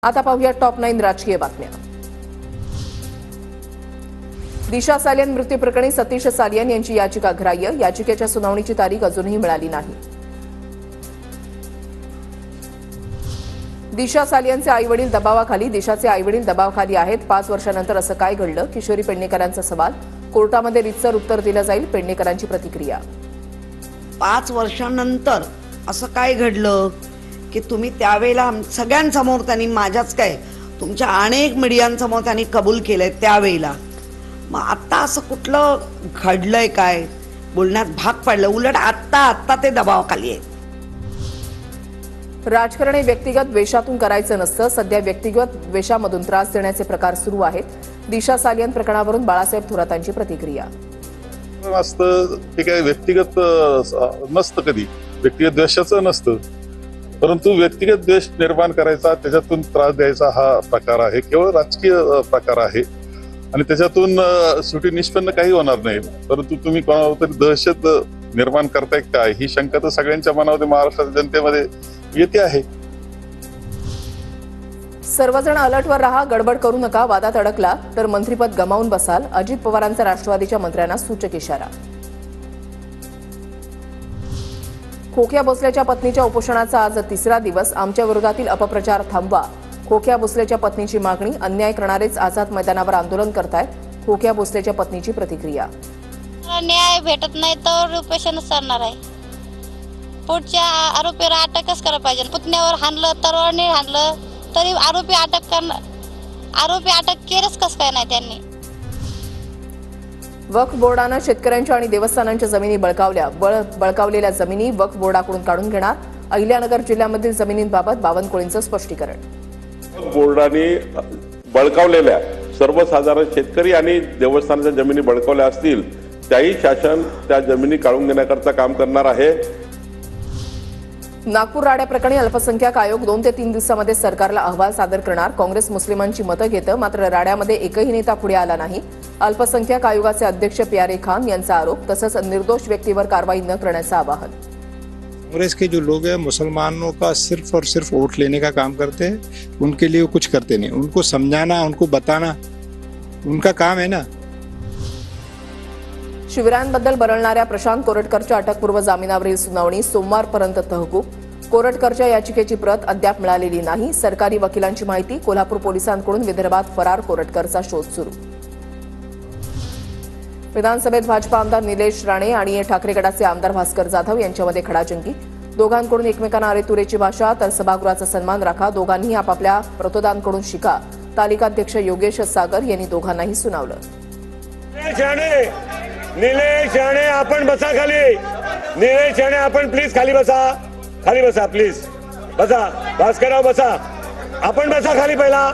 आता पाहूया टॉप 9 राजकीय बातम्या। दिशा सालियन मृत्यू प्रकरणी सतीश सालियन यांची याचिका ग्राह्य। याचिकेच्या सुनावणीची तारीख अजूनही मिळाली नाही। दिशा सालियनचे आईवडील दबावाखाली दिशाचे आईवडील दबावाखाली आहेत। 5 वर्षांनंतर असं काय घडलं? किशोरी पेडणेकरांचा सवाल। कोर्टामध्ये रीतसर उत्तर दिलं जाईल, पेडणेकरांची प्रतिक्रिया। 5 वर्षांनंतर असं काय घडलं की तुम्ही त्यावेळेला सगळ्यांसमोर त्यांनी माझ्याच काय तुमच्या अनेक मीडियांसमोर त्यांनी कबूल केलंय त्यावेळेला। मग आता असं कुठलं घडलंय काय बोलण्यात भाग पडलं? उलट आत्ता ते दबावाखाली आहेत। राजकारण हे व्यक्तिगत द्वेषातून करायचं नसतं। सध्या व्यक्तिगत द्वेषामधून त्रास देण्याचे प्रकार सुरू आहेत। दिशा सालियन प्रकरणावरून बाळासाहेब थोरातांची प्रतिक्रिया। असतं ते काय व्यक्तिगत नसतं, कधी व्यक्तिगत द्वेषाचं नसतं, परंतु व्यक्तिगत द्वेष निर्माण करायचा, त्याच्यातून त्रास द्यायचा हा प्रकार आहे, केवळ राजकीय प्रकार आहे आणि त्याच्यातून शेवटी निष्पन्न काही होणार नाही। परंतु तुम्ही कोणावर तरी दहशत निर्माण करताय काय ही शंका तर सगळ्यांच्या मनामध्ये, महाराष्ट्राच्या जनतेमध्ये येते आहे। सर्वजण अलर्टवर रहा, गडबड करू नका। वादात अडकला तर मंत्रिपद गमावून बसाल। अजित पवारांचा राष्ट्रवादीच्या मंत्र्यांना सूचक इशारा। खोक्या भोसलेच्या पत्नीच्या उपोषणाचा आज 3रा दिवस। आमच्या विरोधातील अपप्रचार थांबवा, खोक्या भोसलेच्या पत्नीची मागणी। अन्याय करणारेच आझाद मैदानावर आंदोलन करतायत, खोक्या भोसलेच्या पत्नीची प्रतिक्रिया। न्याय भेटत नाही तर उपोषण चालणार आहे। पुढच्या आरोपीला अटकच करायला पाहिजे। पुतण्यावर हाणलं, तरवाने हाणलं तरी आरोपी अटक केलंच कसं काय नाही त्यांनी? वक्फ बोर्डानं शेतकऱ्यांच्या आणि देवस्थानांच्या जमिनी बळकावलेल्या जमिनी वक्फ बोर्डाकडून काढून घेणार। अहिल्यानगर जिल्ह्यामधील जमिनींबाबत बावनकुळेंचं स्पष्टीकरण। वक्फ बोर्डाने बळकावलेल्या सर्वसाधारण शेतकरी आणि देवस्थानाच्या जमिनी बळकावल्या असतील त्याही शासन त्या जमिनी काढून घेण्याकरता काम करणार आहे। नागपूर राड्या प्रकरणी अल्पसंख्याक आयोग 2 ते 3 दिवसांमध्ये सरकारला अहवाल सादर करणार। काँग्रेस मुस्लिमांची मतं घेतं, मात्र राड्यामध्ये एकही नेता पुढे आला नाही। अल्पसंख्याक आयोगाचे अध्यक्ष प्यारे खान यांचा आरोप, तसंच निर्दोष व्यक्तीवर कारवाई न करण्याचं आवाहन। कांग्रेस के जो लोग हैं मुसलमानों का सिर्फ और सिर्फ वोट लेने का काम करते हैं, उनके लिए वो कुछ करते नहीं। उनको समझाना, उनको बताना उनका काम है ना। शिवरायांबद्दल बरळणाऱ्या प्रशांत कोरटकरच्या अटकपूर्व जामिनावरील सुनावणी सोमवारपर्यंत तहकूब। कोरटकरच्या याचिकेची प्रत अद्याप मिळालेली नाही। सरकारी वकिलांची माहिती, कोल्हापूर पोलिसांकडून विदर्भात फरार कोरटकरचा शोध सुरू। विधानसभेत भाजपा आमदार निलेश राणे आणि ठाकरे गटाचे आमदार भास्कर जाधव यांच्यामध्ये खडाजंगी। दोघांकडून एकमेकांना अरेतुरेची भाषा, तर सभागृहाचा सन्मान राखा। दोघांनीही आपापल्या प्रतोदांकडून शिका। तालिकाध्यक्ष योगेश सागर यांनी दोघांनाही सुनावलं। निलेश राणे आपण बसा खाली। निलेश राणे आपण प्लीज खाली बसा, खाली बसा प्लीज, बसा। भास्करराव बसा, आपण बसा खाली पहिला।